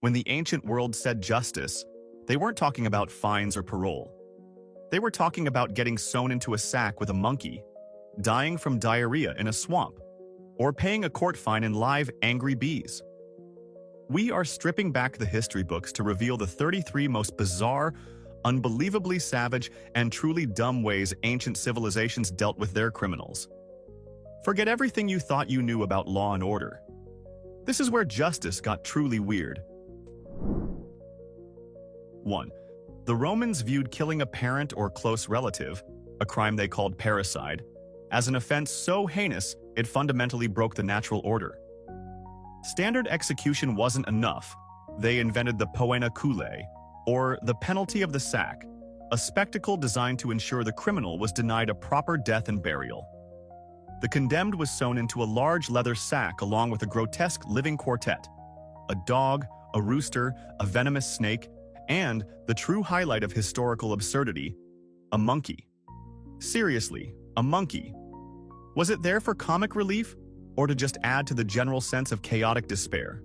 When the ancient world said justice, they weren't talking about fines or parole. They were talking about getting sewn into a sack with a monkey, dying from diarrhea in a swamp, or paying a court fine in live angry bees. We are stripping back the history books to reveal the 33 most bizarre, unbelievably savage, and truly dumb ways ancient civilizations dealt with their criminals. Forget everything you thought you knew about law and order. This is where justice got truly weird. 1. The Romans viewed killing a parent or close relative, a crime they called parricide, as an offense so heinous it fundamentally broke the natural order. Standard execution wasn't enough. They invented the poena culae, or the penalty of the sack, a spectacle designed to ensure the criminal was denied a proper death and burial. The condemned was sewn into a large leather sack along with a grotesque living quartet: a dog, a rooster, a venomous snake, and, the true highlight of historical absurdity, a monkey. Seriously, a monkey. Was it there for comic relief, or to just add to the general sense of chaotic despair?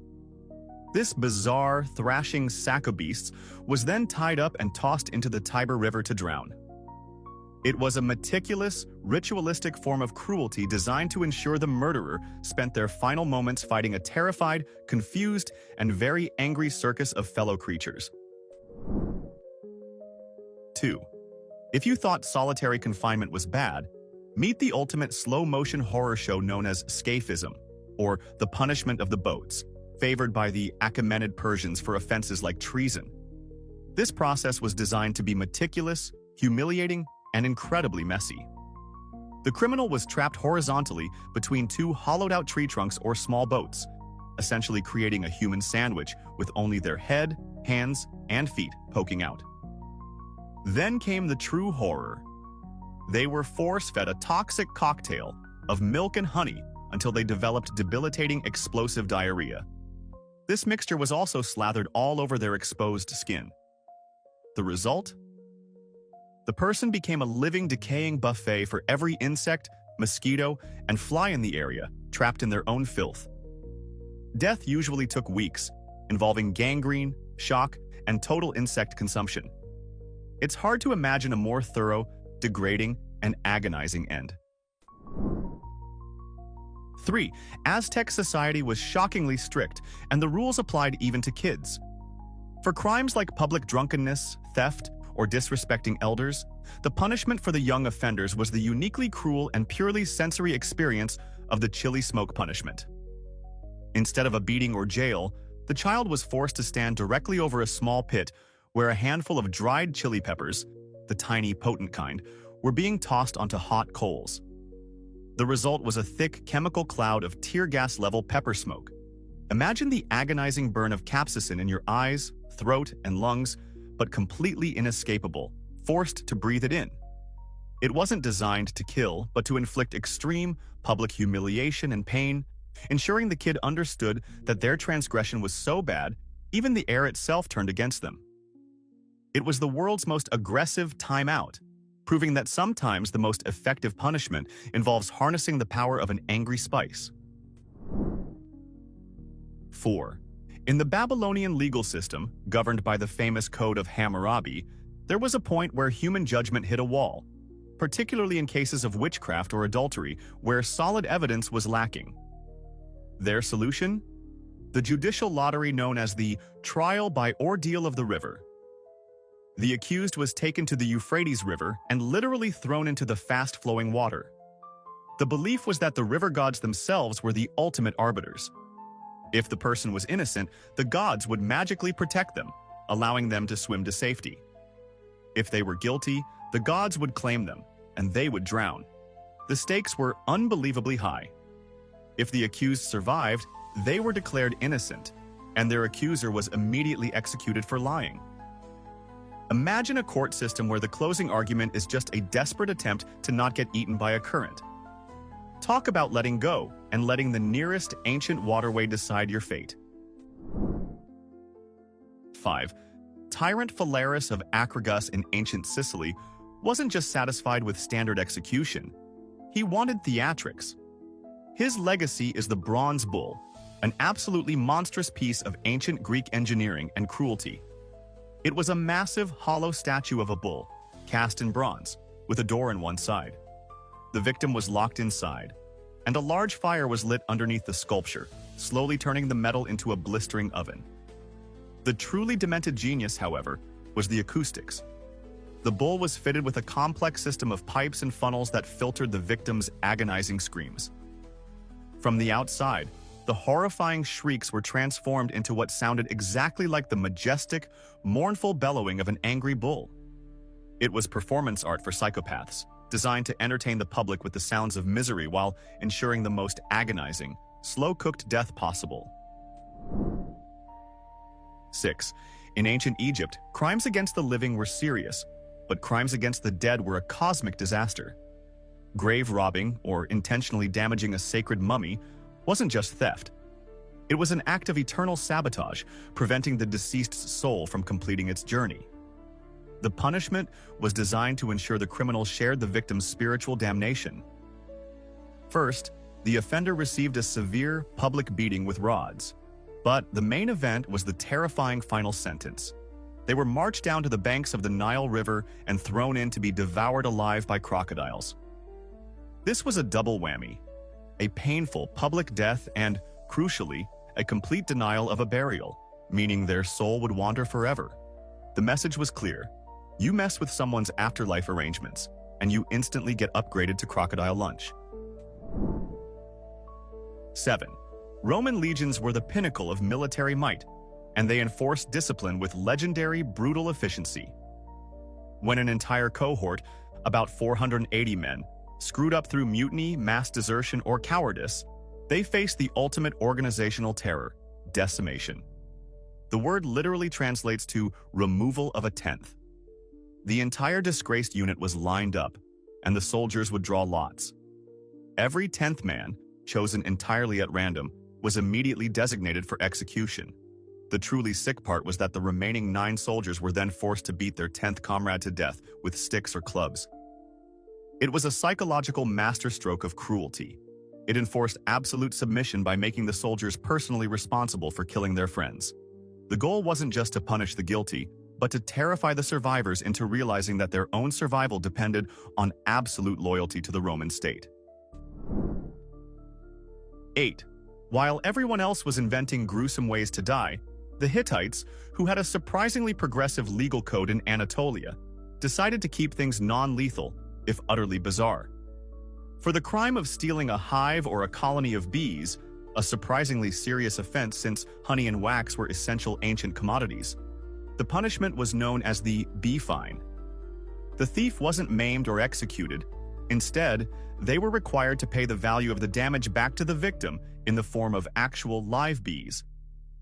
This bizarre, thrashing sack of beasts was then tied up and tossed into the Tiber River to drown. It was a meticulous, ritualistic form of cruelty designed to ensure the murderer spent their final moments fighting a terrified, confused, and very angry circus of fellow creatures. 2. If you thought solitary confinement was bad, meet the ultimate slow-motion horror show known as scaphism, or the punishment of the boats, favored by the Achaemenid Persians for offenses like treason. This process was designed to be meticulous, humiliating, and incredibly messy. The criminal was trapped horizontally between two hollowed-out tree trunks or small boats, essentially creating a human sandwich with only their head, hands, and feet poking out. Then came the true horror. They were force-fed a toxic cocktail of milk and honey until they developed debilitating explosive diarrhea. This mixture was also slathered all over their exposed skin. The result? The person became a living, decaying buffet for every insect, mosquito, and fly in the area, trapped in their own filth. Death usually took weeks, involving gangrene, shock, and total insect consumption. It's hard to imagine a more thorough, degrading, and agonizing end. 3. Aztec society was shockingly strict, and the rules applied even to kids. For crimes like public drunkenness, theft, or disrespecting elders, the punishment for the young offenders was the uniquely cruel and purely sensory experience of the chili smoke punishment. Instead of a beating or jail, the child was forced to stand directly over a small pit where a handful of dried chili peppers, the tiny, potent kind, were being tossed onto hot coals. The result was a thick chemical cloud of tear gas-level pepper smoke. Imagine the agonizing burn of capsaicin in your eyes, throat, and lungs, but completely inescapable, forced to breathe it in. It wasn't designed to kill, but to inflict extreme public humiliation and pain, ensuring the kid understood that their transgression was so bad, even the air itself turned against them. It was the world's most aggressive timeout, proving that sometimes the most effective punishment involves harnessing the power of an angry spice. 4. In the Babylonian legal system, governed by the famous Code of Hammurabi, there was a point where human judgment hit a wall, particularly in cases of witchcraft or adultery, where solid evidence was lacking. Their solution? The judicial lottery known as the trial by ordeal of the river. The accused was taken to the Euphrates River and literally thrown into the fast-flowing water. The belief was that the river gods themselves were the ultimate arbiters. If the person was innocent, the gods would magically protect them, allowing them to swim to safety. If they were guilty, the gods would claim them, and they would drown. The stakes were unbelievably high. If the accused survived, they were declared innocent, and their accuser was immediately executed for lying. Imagine a court system where the closing argument is just a desperate attempt to not get eaten by a current. Talk about letting go and letting the nearest ancient waterway decide your fate. 5. Tyrant Phalaris of Acragas in ancient Sicily wasn't just satisfied with standard execution. He wanted theatrics. His legacy is the bronze bull, an absolutely monstrous piece of ancient Greek engineering and cruelty. It was a massive, hollow statue of a bull, cast in bronze, with a door in one side. The victim was locked inside, and a large fire was lit underneath the sculpture, slowly turning the metal into a blistering oven. The truly demented genius, however, was the acoustics. The bull was fitted with a complex system of pipes and funnels that filtered the victim's agonizing screams. From the outside, the horrifying shrieks were transformed into what sounded exactly like the majestic, mournful bellowing of an angry bull. It was performance art for psychopaths, designed to entertain the public with the sounds of misery while ensuring the most agonizing, slow-cooked death possible. 6. In ancient Egypt, crimes against the living were serious, but crimes against the dead were a cosmic disaster. Grave robbing, or intentionally damaging a sacred mummy, wasn't just theft. It was an act of eternal sabotage, preventing the deceased's soul from completing its journey. The punishment was designed to ensure the criminal shared the victim's spiritual damnation. First, the offender received a severe, public beating with rods. But the main event was the terrifying final sentence. They were marched down to the banks of the Nile River and thrown in to be devoured alive by crocodiles. This was a double whammy: a painful public death and, crucially, a complete denial of a burial, meaning their soul would wander forever. The message was clear: you mess with someone's afterlife arrangements, and you instantly get upgraded to crocodile lunch. 7. Roman legions were the pinnacle of military might, and they enforced discipline with legendary, brutal efficiency. When an entire cohort, about 480 men, screwed up through mutiny, mass desertion, or cowardice, they faced the ultimate organizational terror: decimation. The word literally translates to removal of a tenth. The entire disgraced unit was lined up, and the soldiers would draw lots. Every 10th man, chosen entirely at random, was immediately designated for execution. The truly sick part was that the remaining 9 soldiers were then forced to beat their 10th comrade to death with sticks or clubs. It was a psychological masterstroke of cruelty. It enforced absolute submission by making the soldiers personally responsible for killing their friends. The goal wasn't just to punish the guilty, but to terrify the survivors into realizing that their own survival depended on absolute loyalty to the Roman state. 8. While everyone else was inventing gruesome ways to die, the Hittites, who had a surprisingly progressive legal code in Anatolia, decided to keep things non-lethal, if utterly bizarre. For the crime of stealing a hive or a colony of bees, a surprisingly serious offense since honey and wax were essential ancient commodities, the punishment was known as the bee fine. The thief wasn't maimed or executed. Instead, they were required to pay the value of the damage back to the victim in the form of actual live bees.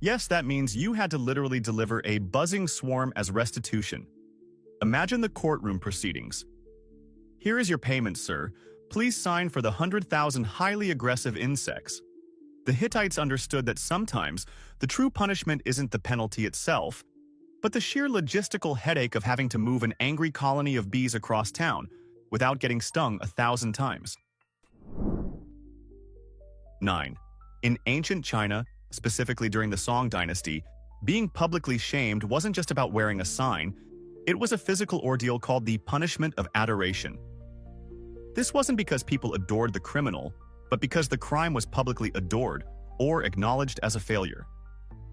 Yes, that means you had to literally deliver a buzzing swarm as restitution. Imagine the courtroom proceedings. Here is your payment, sir. Please sign for the 100,000 highly aggressive insects. The Hittites understood that sometimes the true punishment isn't the penalty itself, but the sheer logistical headache of having to move an angry colony of bees across town without getting stung 1,000 times. 9. In ancient China, specifically during the Song dynasty, being publicly shamed wasn't just about wearing a sign. It was a physical ordeal called the punishment of adoration. This wasn't because people adored the criminal, but because the crime was publicly adored or acknowledged as a failure.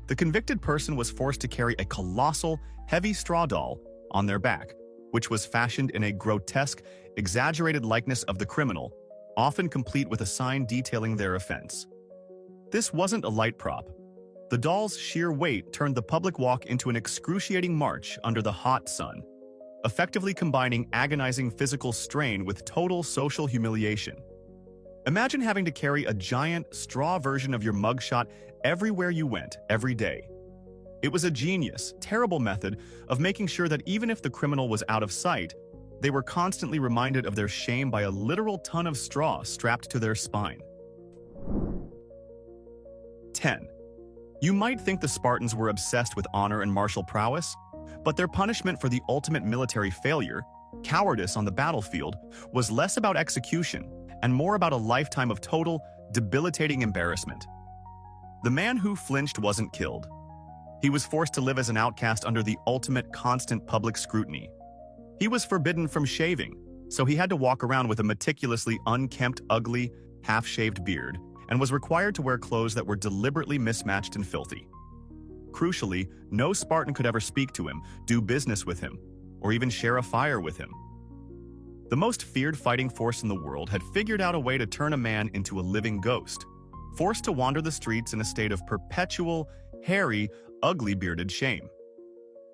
The convicted person was forced to carry a colossal, heavy straw doll on their back, which was fashioned in a grotesque, exaggerated likeness of the criminal, often complete with a sign detailing their offense. This wasn't a light prop. The doll's sheer weight turned the public walk into an excruciating march under the hot sun, effectively combining agonizing physical strain with total social humiliation. Imagine having to carry a giant, straw version of your mugshot everywhere you went, every day. It was a genius, terrible method of making sure that even if the criminal was out of sight, they were constantly reminded of their shame by a literal ton of straw strapped to their spine. 10. You might think the Spartans were obsessed with honor and martial prowess, but their punishment for the ultimate military failure, cowardice on the battlefield, was less about execution and more about a lifetime of total, debilitating embarrassment. The man who flinched wasn't killed. He was forced to live as an outcast under the ultimate constant public scrutiny. He was forbidden from shaving, so he had to walk around with a meticulously unkempt, ugly, half-shaved beard, and was required to wear clothes that were deliberately mismatched and filthy. Crucially, no Spartan could ever speak to him, do business with him, or even share a fire with him. The most feared fighting force in the world had figured out a way to turn a man into a living ghost, forced to wander the streets in a state of perpetual, hairy, ugly bearded shame.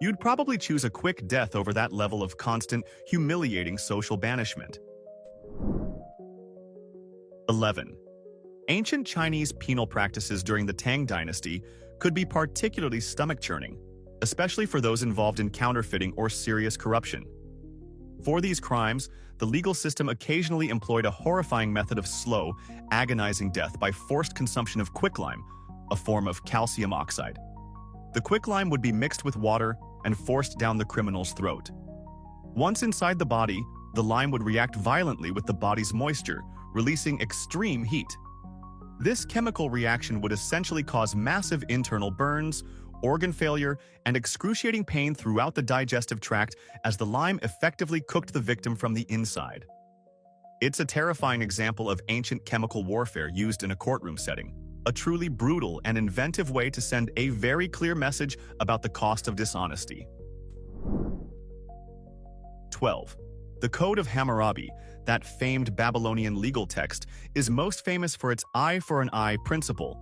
You'd probably choose a quick death over that level of constant, humiliating social banishment. 11. Ancient Chinese penal practices during the Tang Dynasty could be particularly stomach-churning, especially for those involved in counterfeiting or serious corruption. For these crimes, the legal system occasionally employed a horrifying method of slow, agonizing death by forced consumption of quicklime, a form of calcium oxide. The quicklime would be mixed with water and forced down the criminal's throat. Once inside the body, the lime would react violently with the body's moisture, releasing extreme heat. This chemical reaction would essentially cause massive internal burns, organ failure, and excruciating pain throughout the digestive tract as the lime effectively cooked the victim from the inside. It's a terrifying example of ancient chemical warfare used in a courtroom setting, a truly brutal and inventive way to send a very clear message about the cost of dishonesty. 12. The Code of Hammurabi, that famed Babylonian legal text, is most famous for its eye for an eye principle.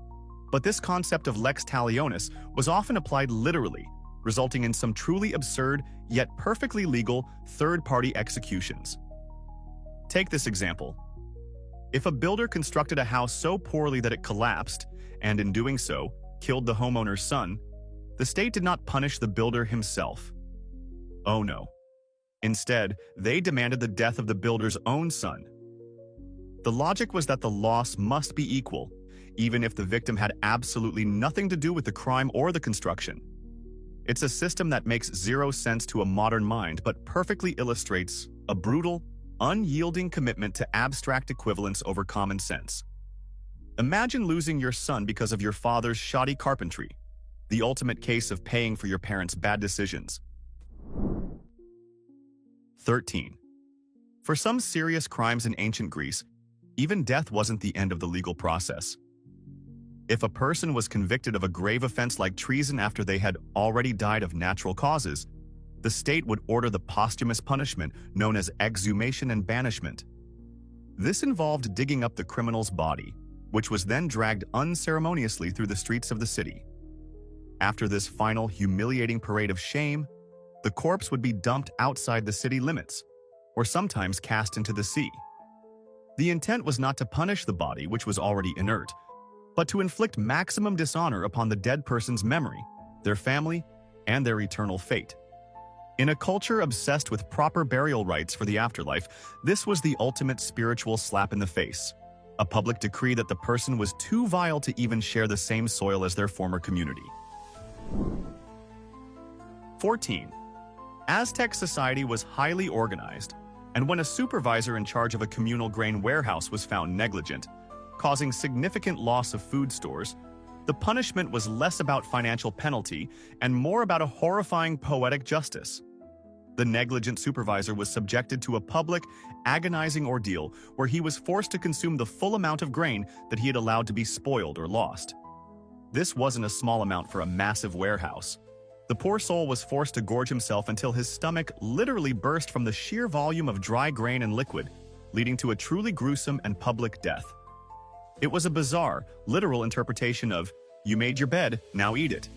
But this concept of lex talionis was often applied literally, resulting in some truly absurd, yet perfectly legal, third-party executions. Take this example. If a builder constructed a house so poorly that it collapsed, and in doing so, killed the homeowner's son, the state did not punish the builder himself. Oh no. Instead, they demanded the death of the builder's own son. The logic was that the loss must be equal, even if the victim had absolutely nothing to do with the crime or the construction. It's a system that makes zero sense to a modern mind but perfectly illustrates a brutal, unyielding commitment to abstract equivalence over common sense. Imagine losing your son because of your father's shoddy carpentry, the ultimate case of paying for your parents' bad decisions. 13. For some serious crimes in ancient Greece, even death wasn't the end of the legal process. If a person was convicted of a grave offense like treason after they had already died of natural causes, the state would order the posthumous punishment known as exhumation and banishment. This involved digging up the criminal's body, which was then dragged unceremoniously through the streets of the city. After this final humiliating parade of shame, the corpse would be dumped outside the city limits, or sometimes cast into the sea. The intent was not to punish the body, which was already inert, but to inflict maximum dishonor upon the dead person's memory, their family, and their eternal fate. In a culture obsessed with proper burial rites for the afterlife, this was the ultimate spiritual slap in the face, a public decree that the person was too vile to even share the same soil as their former community. 14. Aztec society was highly organized, and when a supervisor in charge of a communal grain warehouse was found negligent, causing significant loss of food stores, the punishment was less about financial penalty and more about a horrifying poetic justice. The negligent supervisor was subjected to a public, agonizing ordeal where he was forced to consume the full amount of grain that he had allowed to be spoiled or lost. This wasn't a small amount for a massive warehouse. The poor soul was forced to gorge himself until his stomach literally burst from the sheer volume of dry grain and liquid, leading to a truly gruesome and public death. It was a bizarre, literal interpretation of, "You made your bed, now eat it,"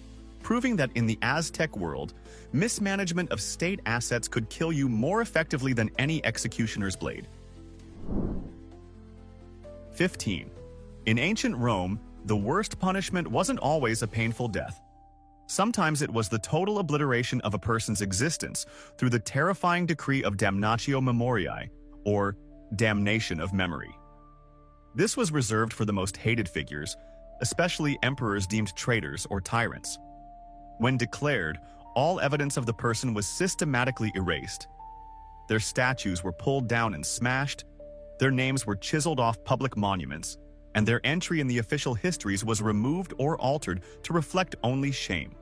proving that in the Aztec world, mismanagement of state assets could kill you more effectively than any executioner's blade. 15. In ancient Rome, the worst punishment wasn't always a painful death. Sometimes it was the total obliteration of a person's existence through the terrifying decree of damnatio memoriae, or damnation of memory. This was reserved for the most hated figures, especially emperors deemed traitors or tyrants. When declared, all evidence of the person was systematically erased. Their statues were pulled down and smashed, their names were chiseled off public monuments, and their entry in the official histories was removed or altered to reflect only shame.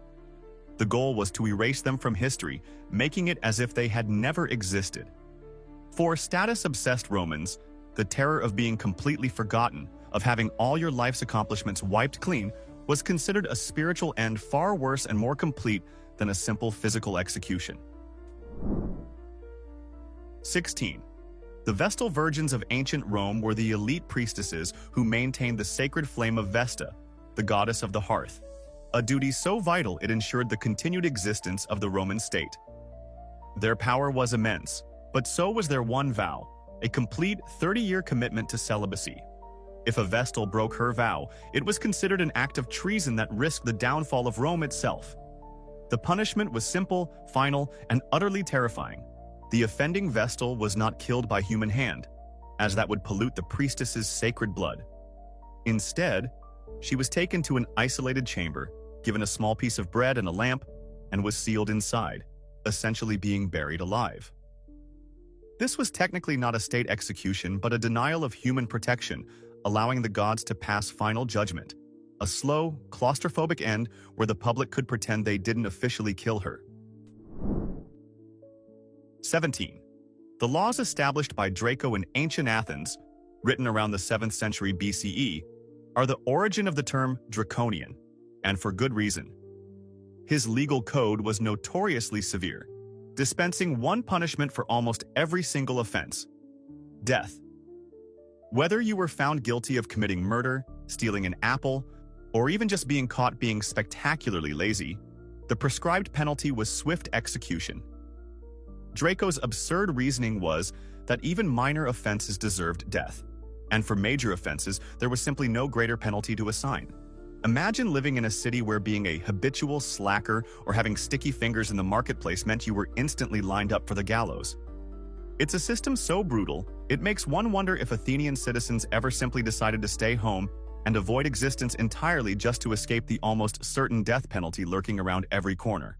The goal was to erase them from history, making it as if they had never existed. For status-obsessed Romans, the terror of being completely forgotten, of having all your life's accomplishments wiped clean, was considered a spiritual end far worse and more complete than a simple physical execution. 16. The Vestal Virgins of ancient Rome were the elite priestesses who maintained the sacred flame of Vesta, the goddess of the hearth, a duty so vital it ensured the continued existence of the Roman state. Their power was immense, but so was their one vow, a complete 30-year commitment to celibacy. If a Vestal broke her vow, it was considered an act of treason that risked the downfall of Rome itself. The punishment was simple, final, and utterly terrifying. The offending Vestal was not killed by human hand, as that would pollute the priestess's sacred blood. Instead, she was taken to an isolated chamber, given a small piece of bread and a lamp, and was sealed inside, essentially being buried alive. This was technically not a state execution, but a denial of human protection, allowing the gods to pass final judgment, a slow, claustrophobic end where the public could pretend they didn't officially kill her. 17. The laws established by Draco in ancient Athens, written around the 7th century BCE, are the origin of the term draconian, and for good reason. His legal code was notoriously severe, dispensing one punishment for almost every single offense: death. Whether you were found guilty of committing murder, stealing an apple, or even just being caught being spectacularly lazy, the prescribed penalty was swift execution. Draco's absurd reasoning was that even minor offenses deserved death, and for major offenses, there was simply no greater penalty to assign. Imagine living in a city where being a habitual slacker or having sticky fingers in the marketplace meant you were instantly lined up for the gallows. It's a system so brutal, it makes one wonder if Athenian citizens ever simply decided to stay home and avoid existence entirely just to escape the almost certain death penalty lurking around every corner.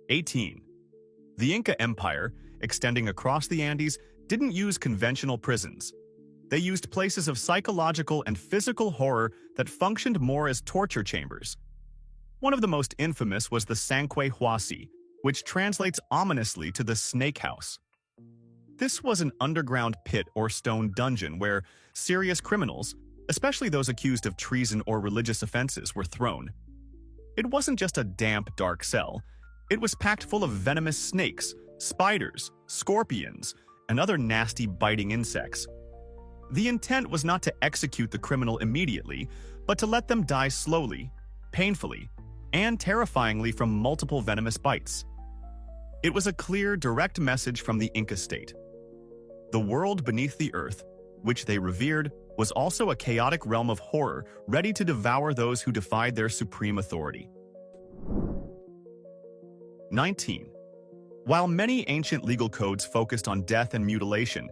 18. The Inca Empire, extending across the Andes, didn't use conventional prisons. They used places of psychological and physical horror that functioned more as torture chambers. One of the most infamous was the Sanque Huasi, which translates ominously to the Snake House. This was an underground pit or stone dungeon where serious criminals, especially those accused of treason or religious offenses, were thrown. It wasn't just a damp, dark cell. It was packed full of venomous snakes, spiders, scorpions, and other nasty biting insects. The intent was not to execute the criminal immediately, but to let them die slowly, painfully, and terrifyingly from multiple venomous bites. It was a clear, direct message from the Inca state. The world beneath the earth, which they revered, was also a chaotic realm of horror, ready to devour those who defied their supreme authority. 19. While many ancient legal codes focused on death and mutilation,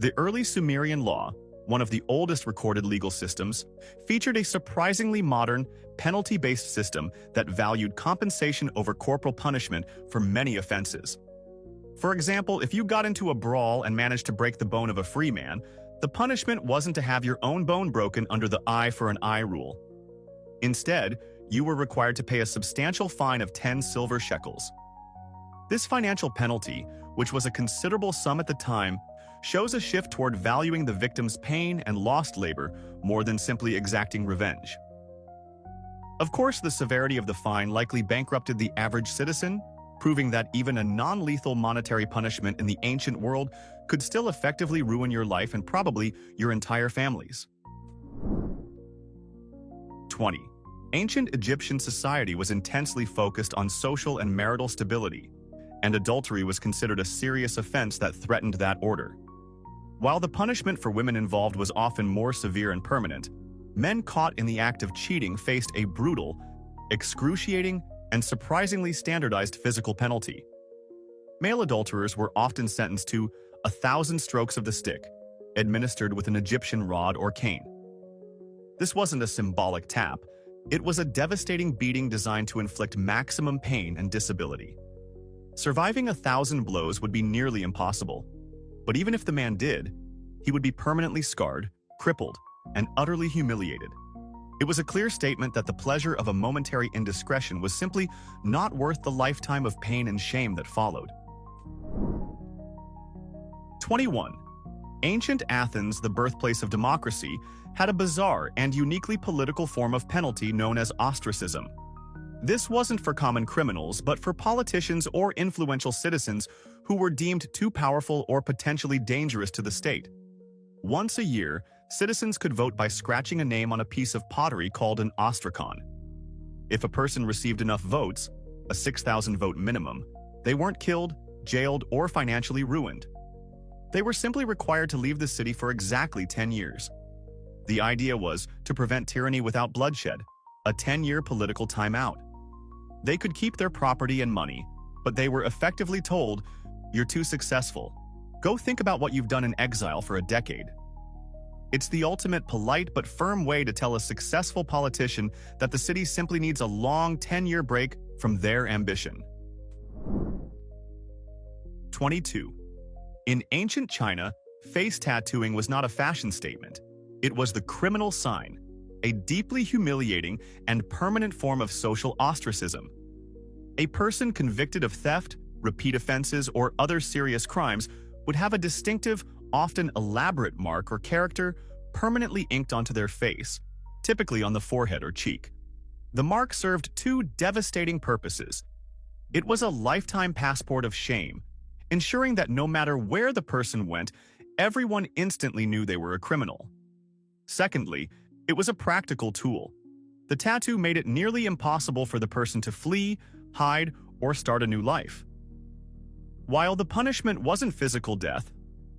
the early Sumerian law, one of the oldest recorded legal systems, featured a surprisingly modern, penalty-based system that valued compensation over corporal punishment for many offenses. For example, if you got into a brawl and managed to break the bone of a free man, the punishment wasn't to have your own bone broken under the eye for an eye rule. Instead, you were required to pay a substantial fine of 10 silver shekels. This financial penalty, which was a considerable sum at the time, shows a shift toward valuing the victim's pain and lost labor more than simply exacting revenge. Of course, the severity of the fine likely bankrupted the average citizen, proving that even a non-lethal monetary punishment in the ancient world could still effectively ruin your life and probably your entire families. 20. Ancient Egyptian society was intensely focused on social and marital stability, and adultery was considered a serious offense that threatened that order. While the punishment for women involved was often more severe and permanent, men caught in the act of cheating faced a brutal, excruciating, and surprisingly standardized physical penalty. Male adulterers were often sentenced to 1,000 strokes of the stick, administered with an Egyptian rod or cane. This wasn't a symbolic tap. It was a devastating beating designed to inflict maximum pain and disability. Surviving 1,000 blows would be nearly impossible. But even if the man did, he would be permanently scarred, crippled, and utterly humiliated. It was a clear statement that the pleasure of a momentary indiscretion was simply not worth the lifetime of pain and shame that followed. 21. Ancient Athens, the birthplace of democracy, had a bizarre and uniquely political form of penalty known as ostracism. This wasn't for common criminals, but for politicians or influential citizens who were deemed too powerful or potentially dangerous to the state. Once a year, citizens could vote by scratching a name on a piece of pottery called an ostracon. If a person received enough votes, a 6,000-vote minimum, they weren't killed, jailed, or financially ruined. They were simply required to leave the city for exactly 10 years. The idea was to prevent tyranny without bloodshed, a 10-year political timeout. They could keep their property and money, but they were effectively told, "You're too successful. Go think about what you've done in exile for a decade." It's the ultimate polite but firm way to tell a successful politician that the city simply needs a long 10-year break from their ambition. 22. In ancient China, face tattooing was not a fashion statement. It was the criminal sign, a deeply humiliating and permanent form of social ostracism. A person convicted of theft, repeat offenses, or other serious crimes would have a distinctive, often elaborate mark or character permanently inked onto their face, typically on the forehead or cheek. The mark served two devastating purposes. It was a lifetime passport of shame, ensuring that no matter where the person went, everyone instantly knew they were a criminal. Secondly, it was a practical tool. The tattoo made it nearly impossible for the person to flee, hide, or start a new life. While the punishment wasn't physical death,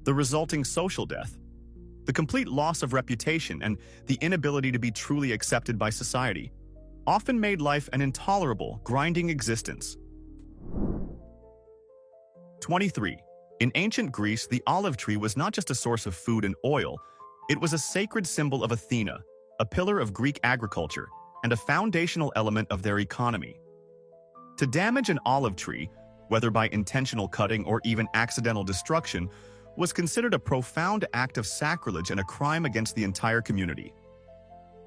the resulting social death, the complete loss of reputation, and the inability to be truly accepted by society, often made life an intolerable, grinding existence. 23. In ancient Greece, the olive tree was not just a source of food and oil, it was a sacred symbol of Athena, a pillar of Greek agriculture, and a foundational element of their economy. To damage an olive tree, whether by intentional cutting or even accidental destruction, was considered a profound act of sacrilege and a crime against the entire community.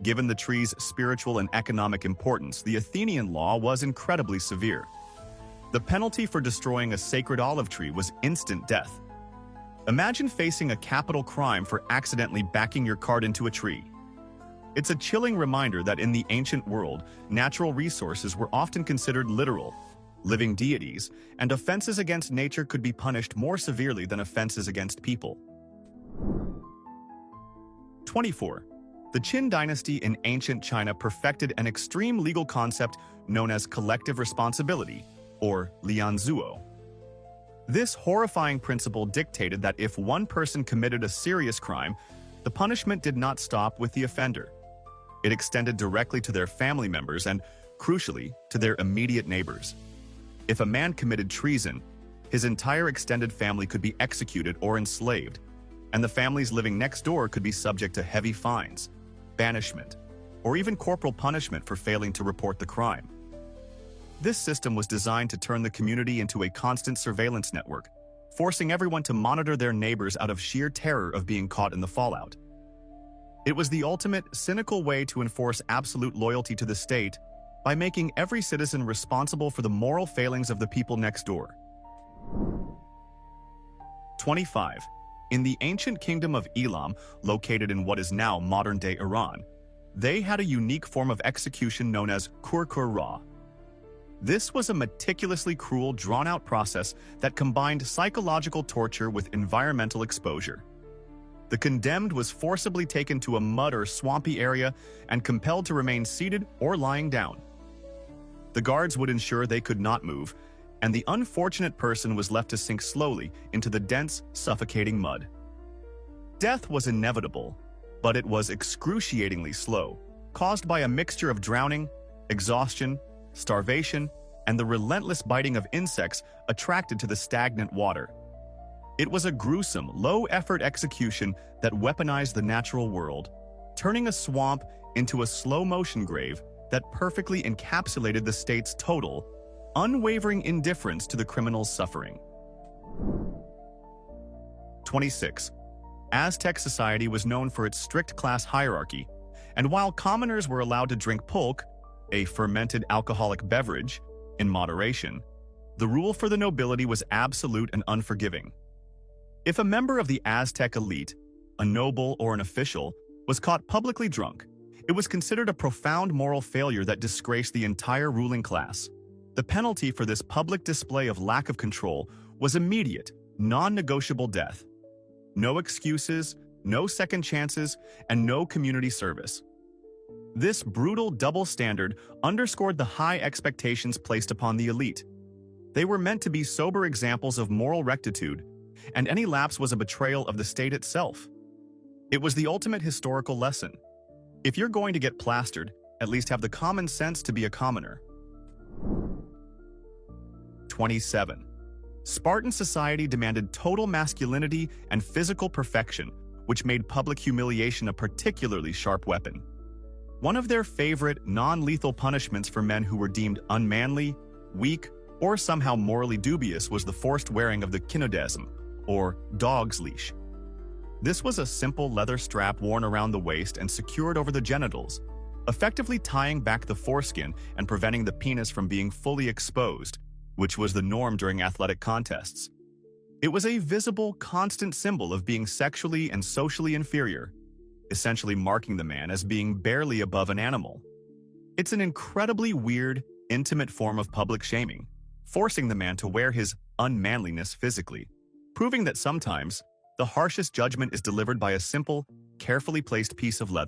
Given the tree's spiritual and economic importance, the Athenian law was incredibly severe. The penalty for destroying a sacred olive tree was instant death. Imagine facing a capital crime for accidentally backing your cart into a tree. It's a chilling reminder that in the ancient world, natural resources were often considered literal, living deities, and offenses against nature could be punished more severely than offenses against people. 24. The Qin dynasty in ancient China perfected an extreme legal concept known as collective responsibility, or lianzuo. This horrifying principle dictated that if one person committed a serious crime, the punishment did not stop with the offender. It extended directly to their family members and, crucially, to their immediate neighbors. If a man committed treason, his entire extended family could be executed or enslaved, and the families living next door could be subject to heavy fines, banishment, or even corporal punishment for failing to report the crime. This system was designed to turn the community into a constant surveillance network, forcing everyone to monitor their neighbors out of sheer terror of being caught in the fallout. It was the ultimate, cynical way to enforce absolute loyalty to the state by making every citizen responsible for the moral failings of the people next door. 25. In the ancient kingdom of Elam, located in what is now modern-day Iran, they had a unique form of execution known as kur-kur-ra. This was a meticulously cruel, drawn-out process that combined psychological torture with environmental exposure. The condemned was forcibly taken to a mud or swampy area and compelled to remain seated or lying down. The guards would ensure they could not move, and the unfortunate person was left to sink slowly into the dense, suffocating mud. Death was inevitable, but it was excruciatingly slow, caused by a mixture of drowning, exhaustion, starvation, and the relentless biting of insects attracted to the stagnant water. It was a gruesome, low-effort execution that weaponized the natural world, turning a swamp into a slow-motion grave that perfectly encapsulated the state's total, unwavering indifference to the criminal's suffering. 26. Aztec society was known for its strict class hierarchy, and while commoners were allowed to drink pulque, a fermented alcoholic beverage, in moderation, the rule for the nobility was absolute and unforgiving. If a member of the Aztec elite, a noble or an official, was caught publicly drunk, it was considered a profound moral failure that disgraced the entire ruling class. The penalty for this public display of lack of control was immediate, non-negotiable death. No excuses, no second chances, and no community service. This brutal double standard underscored the high expectations placed upon the elite. They were meant to be sober examples of moral rectitude, and any lapse was a betrayal of the state itself. It was the ultimate historical lesson. If you're going to get plastered, at least have the common sense to be a commoner. 27. Spartan society demanded total masculinity and physical perfection, which made public humiliation a particularly sharp weapon. One of their favorite, non-lethal punishments for men who were deemed unmanly, weak, or somehow morally dubious was the forced wearing of the kinodesm, or dog's leash. This was a simple leather strap worn around the waist and secured over the genitals, effectively tying back the foreskin and preventing the penis from being fully exposed, which was the norm during athletic contests. It was a visible, constant symbol of being sexually and socially inferior, essentially marking the man as being barely above an animal. It's an incredibly weird, intimate form of public shaming, forcing the man to wear his unmanliness physically, proving that sometimes the harshest judgment is delivered by a simple, carefully placed piece of leather.